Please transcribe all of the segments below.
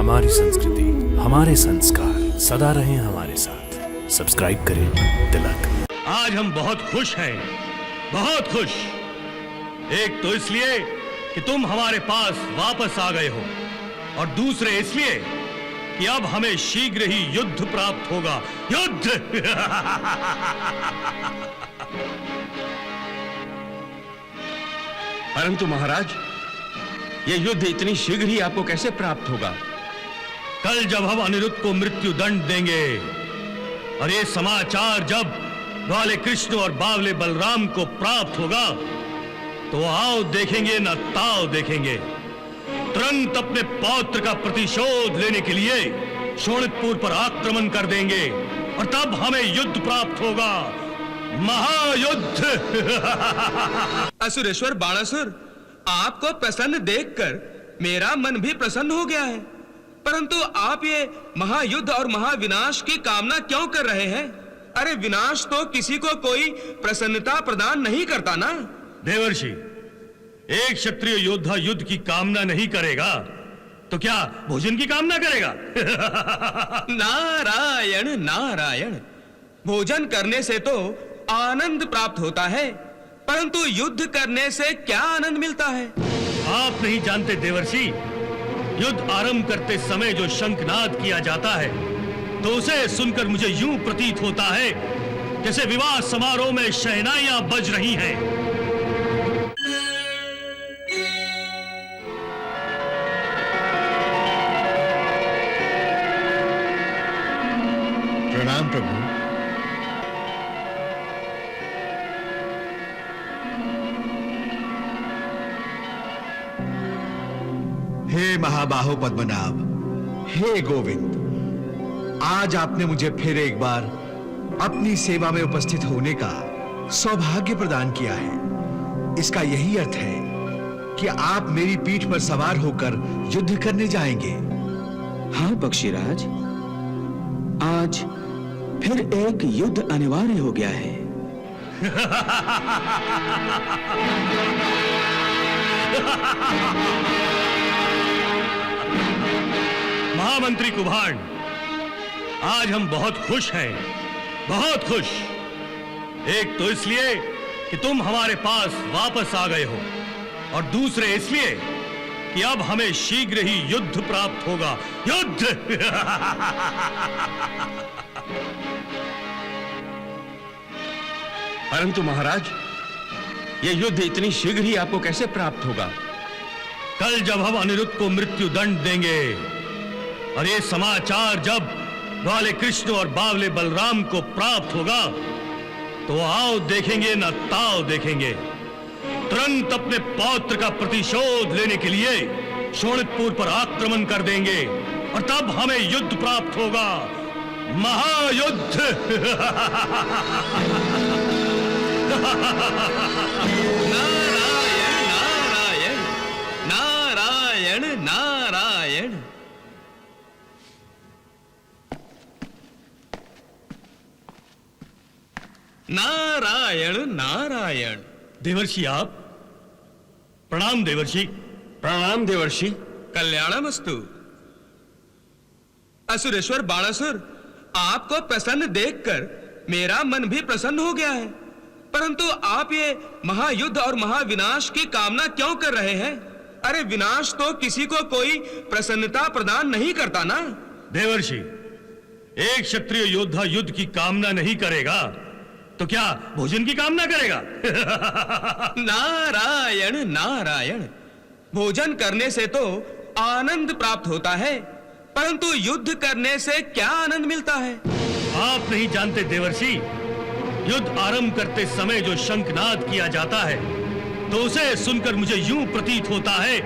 हमारी संस्कृति, हमारे संस्कार सदा रहें हमारे साथ। सब्सक्राइब करें तिलक। आज हम बहुत खुश हैं, बहुत खुश। एक तो इसलिए कि तुम हमारे पास वापस आ गए हो, और दूसरे इसलिए कि अब हमें शीघ्र ही युद्ध प्राप्त होगा। युद्ध! परंतु महाराज, ये युद्ध इतनी शीघ्र ही आपको कैसे प्राप्त होगा? कल जब हम अनिरुद्ध को मृत्यु दंड देंगे, और ये समाचार जब ग्वाले कृष्ण और बावले बलराम को प्राप्त होगा, तो आओ देखेंगे न ताव देखेंगे। तुरंत अपने पौत्र का प्रतिशोध लेने के लिए शोणितपुर पर आक्रमण कर देंगे, और तब हमें युद्ध प्राप्त होगा, महायुद्ध। असुरेश्वर बाणासुर, आपको प्रसन्न देखकर मेरा मन भी प्रसन्न हो गया है। परंतु आप ये महायुद्ध और महाविनाश की कामना क्यों कर रहे हैं? अरे विनाश तो किसी को कोई प्रसन्नता प्रदान नहीं करता ना। देवर्षि, एक क्षत्रिय योद्धा युद्ध की कामना नहीं करेगा तो क्या भोजन की कामना करेगा? नारायण नारायण, भोजन करने से तो आनंद प्राप्त होता है, परंतु युद्ध करने से क्या आनंद मिलता है? आप नहीं जानते देवर्षि, युद्ध आरंभ करते समय जो शंखनाद किया जाता है, तो उसे सुनकर मुझे यूं प्रतीत होता है जैसे विवाह समारोह में शहनाइयां बज रही हैं। प्रणाम प्रभु। हे महाबाहो पद्मनाभ, हे गोविंद, आज आपने मुझे फिर एक बार अपनी सेवा में उपस्थित होने का सौभाग्य प्रदान किया है। इसका यही अर्थ है कि आप मेरी पीठ पर सवार होकर युद्ध करने जाएंगे। हाँ पक्षीराज, आज फिर एक युद्ध अनिवार्य हो गया है। महामंत्री कुभांड, आज हम बहुत खुश हैं, बहुत खुश। एक तो इसलिए कि तुम हमारे पास वापस आ गए हो, और दूसरे इसलिए कि अब हमें शीघ्र ही युद्ध प्राप्त होगा। युद्ध! परंतु महाराज, ये युद्ध इतनी शीघ्र ही आपको कैसे प्राप्त होगा? कल जब हम अनिरुद्ध को मृत्यु दंड देंगे, और ये समाचार जब ग्वाले कृष्ण और बावले बलराम को प्राप्त होगा, तो आओ देखेंगे न ताव देखेंगे। तुरंत अपने पौत्र का प्रतिशोध लेने के लिए शोणितपुर पर आक्रमण कर देंगे, और तब हमें युद्ध प्राप्त होगा, महायुद्ध। नारायण नारायण नारायण नारायण। नारायण नारायण। देवर्षि आप, प्रणाम देवर्षि। प्रणाम देवर्षि, कल्याणमस्तु। असुरेश्वर बाणासुर, आपको प्रसन्न देखकर मेरा मन भी प्रसन्न हो गया है। परंतु आप ये महायुद्ध और महाविनाश की कामना क्यों कर रहे हैं? अरे विनाश तो किसी को कोई प्रसन्नता प्रदान नहीं करता ना। देवर्षि, एक क्षत्रिय योद्धा युद्ध की कामना नहीं करेगा तो क्या भोजन की कामना करेगा? नारायण नारायण, भोजन करने से तो आनंद प्राप्त होता है, परंतु युद्ध करने से क्या आनंद मिलता है? आप नहीं जानते देवर्षि, युद्ध आरंभ करते समय जो शंखनाद किया जाता है, तो उसे सुनकर मुझे यूं प्रतीत होता है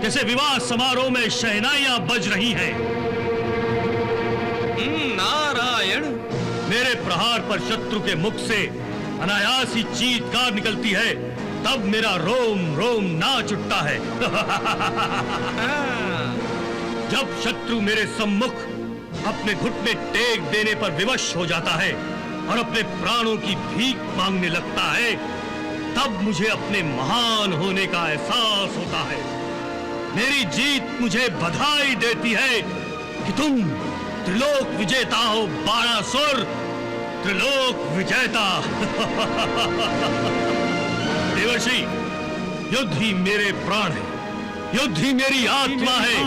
जैसे विवाह समारोह में शहनाइयां बज रही हैं। नारायण। मेरे प्रहार पर शत्रु के मुख से अनायास ही चीत्कार निकलती है, तब मेरा रोम रोम नाच उठता है। जब शत्रु मेरे सम्मुख अपने घुटने टेक देने पर विवश हो जाता है और अपने प्राणों की भीख मांगने लगता है, तब मुझे अपने महान होने का एहसास होता है। मेरी जीत मुझे बधाई देती है कि तुम त्रिलोक विजेता हो बाणासुर, त्रिलोक विजेता। देवर्षि, युद्ध ही मेरे प्राण है, युद्ध ही मेरी आत्मा है।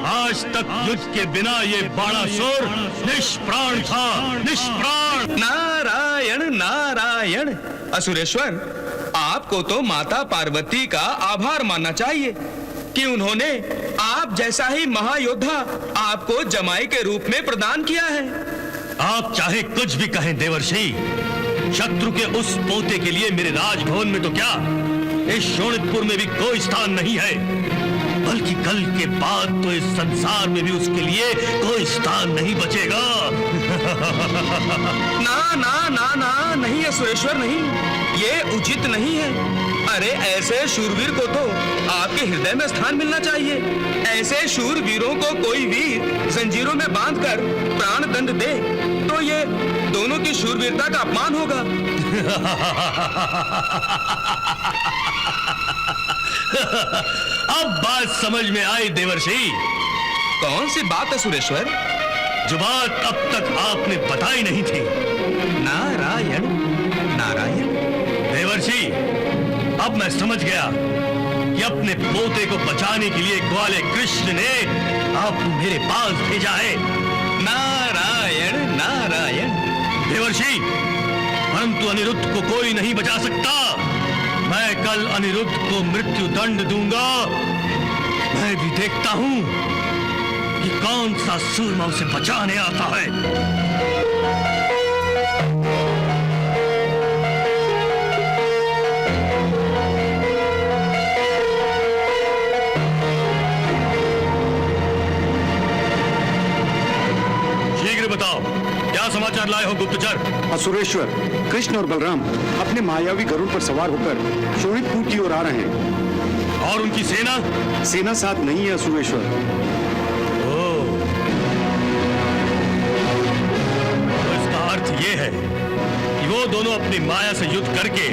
आज तक युद्ध के बिना ये बाणासुर निष्प्राण था, निष्प्राण। नारायण नारायण। असुरेश्वर, आपको तो माता पार्वती का आभार मानना चाहिए कि उन्होंने आप जैसा ही महायोद्धा आपको जमाई के रूप में प्रदान किया है। आप चाहे कुछ भी कहें देवर्षि, शत्रु के उस पोते के लिए मेरे राजभवन में तो क्या, इस शोणितपुर में भी कोई स्थान नहीं है, बल्कि कल के बाद तो इस संसार में भी उसके लिए कोई स्थान नहीं बचेगा। ना ना ना ना, नहीं असुरेश्वर नहीं, ये उचित नहीं है। अरे ऐसे शूरवीर को तो आपके हृदय में स्थान मिलना चाहिए। ऐसे शूरवीरों को कोई वीर जंजीरों में बांधकर प्राण दंड दे तो ये दोनों की शूरवीरता का अपमान होगा। अब बात समझ में आई देवर्षि। कौन सी बात है सुरेश्वर? जो बात अब तक आपने बताई नहीं थी। नारायण नारायण। देवर्षि, अब मैं समझ गया कि अपने पोते को बचाने के लिए ग्वाले कृष्ण ने आपको मेरे पास भेजा है। नारायण नारायण। देवर्षि, परंतु अनिरुद्ध को कोई नहीं बचा सकता। मैं कल अनिरुद्ध को मृत्यु दंड दूंगा। मैं भी देखता हूं कि कौन सा सूरमा उसे बचाने आता है। बताओ, क्या समाचार लाए हो गुप्तचर? असुरेश्वर, कृष्ण और बलराम अपने मायावी गरुड़ पर सवार होकर शोणितपुर की ओर आ रहे हैं। और उनकी सेना? सेना साथ नहीं है असुरेश्वर। तो इसका अर्थ ये है कि वो दोनों अपनी माया से युद्ध करके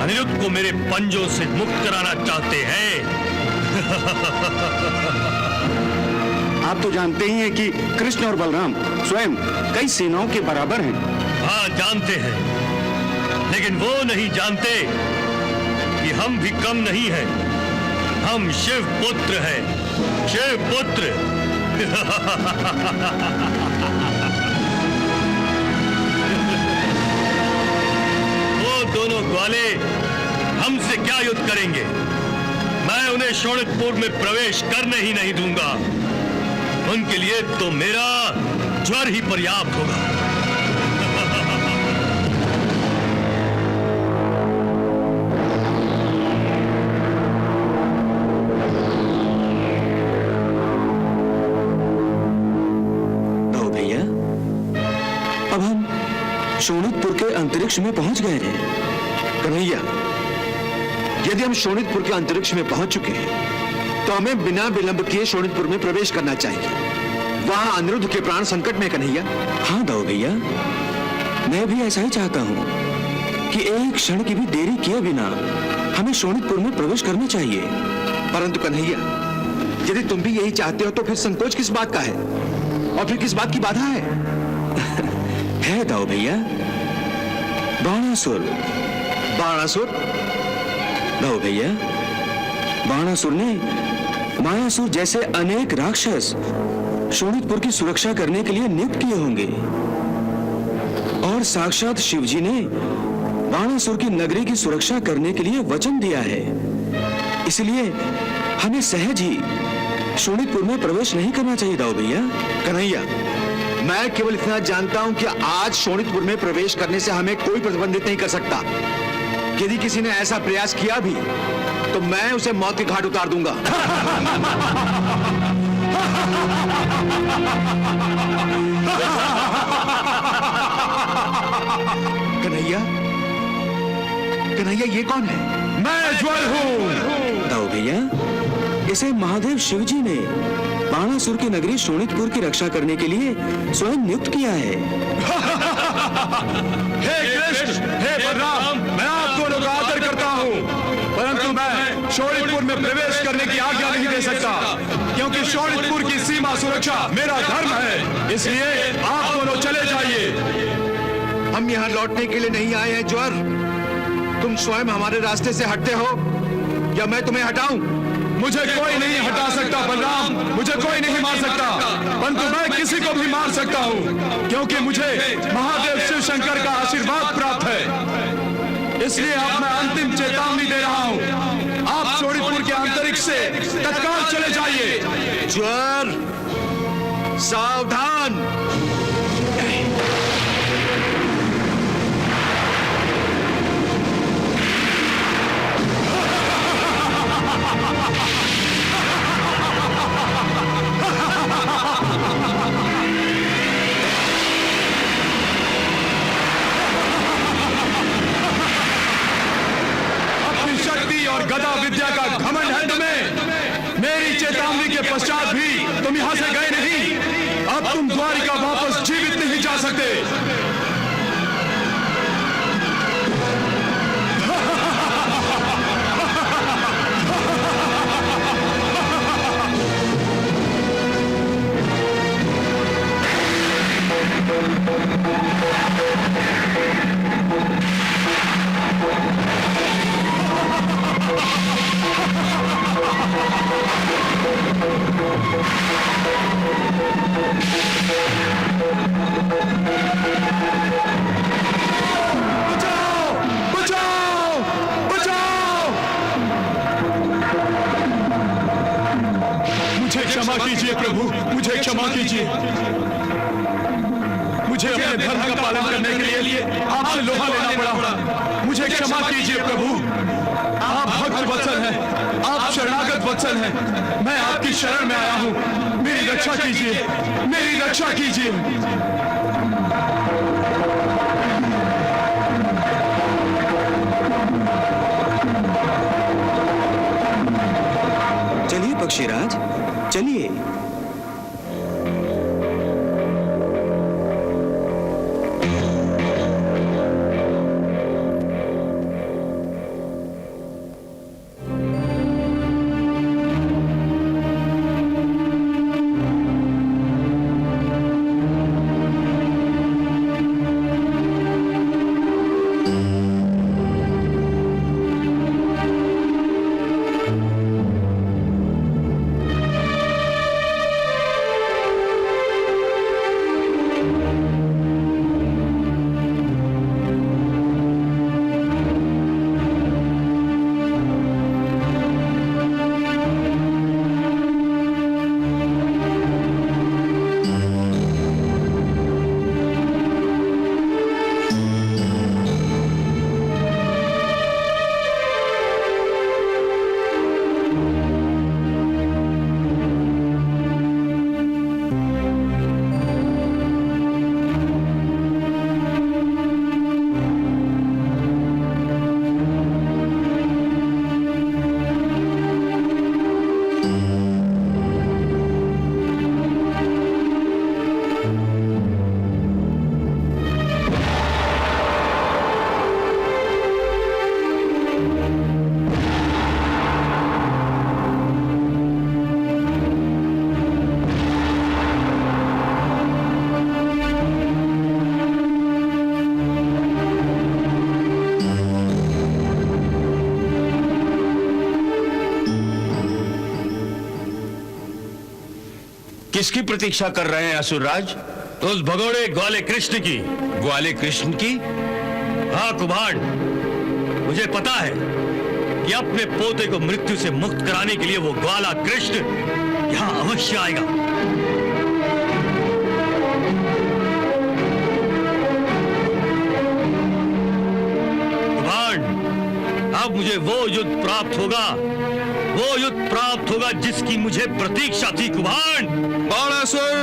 अनिरुद्ध को मेरे पंजों से मुक्त कराना चाहते हैं। आप तो जानते ही हैं कि कृष्ण और बलराम स्वयं कई सेनाओं के बराबर हैं। हाँ, जानते हैं, लेकिन वो नहीं जानते कि हम भी कम नहीं हैं। हम शिव पुत्र हैं, शिव पुत्र। वो दोनों ग्वाले हमसे क्या युद्ध करेंगे? मैं उन्हें शोणितपुर में प्रवेश करने ही नहीं दूंगा। उनके लिए तो मेरा ज्वर ही पर्याप्त होगा। तो भैया, अब हम शोणितपुर के अंतरिक्ष में पहुंच गए हैं। कन्हैया, यदि हम शोणितपुर के अंतरिक्ष में पहुंच चुके हैं तो हमें बिना विलंब किए शोणितपुर में प्रवेश करना चाहिए। वहां अनिरुद्ध के प्राण संकट में। कन्हैया। हाँ दाऊ भैया, मैं भी ऐसा ही चाहता हूँ कि एक क्षण की भी देरी किए बिना हमें शोणितपुर में प्रवेश करना चाहिए। परंतु कन्हैया, यदि तुम भी यही चाहते हो तो फिर संकोच किस बात का है और फिर किस बात की बाधा है? है दाऊ भैया, बाणासुर। बाणासुर? दाऊ भैया, बाणासुर ने मायासुर जैसे अनेक राक्षस शोणितपुर की सुरक्षा करने के लिए नियुक्त किए होंगे, और साक्षात शिवजी ने बाणासुर की नगरी की सुरक्षा करने के लिए वचन दिया है। इसलिए हमें सहज ही शोणितपुर में प्रवेश नहीं करना चाहिए दाऊ भैया। कन्हैया, मैं केवल इतना जानता हूं कि आज शोणितपुर में प्रवेश करने से हमें कोई प्रतिबंधित नहीं कर सकता। यदि किसी ने ऐसा प्रयास किया भी तो मैं उसे मौत के घाट उतार दूंगा। कन्हैया, कन्हैया, ये कौन है? मैं ज्वर हूँ। दाऊ भैया, इसे महादेव शिवजी ने बाणासुर की नगरी शोणितपुर की रक्षा करने के लिए स्वयं नियुक्त किया है। हे कृष्ण, हे बलराम, मैं आप दोनों का आदर करता हूँ, परंतु मैं शोणितपुर में प्रवेश करने की आज्ञा नहीं दे सकता, क्योंकि शोणितपुर की सीमा सुरक्षा मेरा धर्म है। इसलिए आप दोनों चले जाइए। हम यहाँ लौटने के लिए नहीं आए हैं ज्वर। तुम स्वयं हमारे रास्ते से हटते हो या मैं तुम्हें हटाऊं? मुझे कोई नहीं हटा सकता बलराम, मुझे कोई नहीं मार सकता, परंतु मैं किसी को भी मार सकता हूं, क्योंकि मुझे महादेव शिव शंकर का आशीर्वाद प्राप्त है। इसलिए अब मैं अंतिम चेतावनी दे रहा हूं, आप शोणितपुर के अंतरिक्ष से तत्काल चले जाइए। ज्वर, सावधान। और गदा विद्या का घमंड है तुम्हें। मेरी चेतावनी के पश्चात भी तुम यहां से गए नहीं। अब तुम द्वारिका वापस जीवित नहीं जा सकते। क्षमा कीजिए प्रभु, मुझे क्षमा कीजिए। मुझे अपने धर्म का पालन करने के लिए आपसे लोहा लेना पड़ा। मुझे क्षमा कीजिए प्रभु। आप भक्त वत्सल हैं, आप शरणागत वत्सल हैं। मैं आपकी शरण में आया हूं। मेरी रक्षा कीजिए, मेरी रक्षा कीजिए। चलिए पक्षीराज, चलिए। किसकी प्रतीक्षा कर रहे हैं असुरराज? उस भगोड़े ग्वाले कृष्ण की। ग्वाले कृष्ण की? हाँ कुभाड़, मुझे पता है कि अपने पोते को मृत्यु से मुक्त कराने के लिए वो ग्वाला कृष्ण यहां अवश्य आएगा। कुभाड़, अब मुझे वो युद्ध प्राप्त होगा, वो युद्ध प्राप्त होगा जिसकी मुझे प्रतीक्षा थी। कुभाड़, बाणासुर,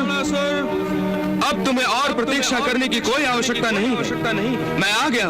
अब तुम्हें और प्रतीक्षा करने की कोई आवश्यकता नहीं। मैं आ गया।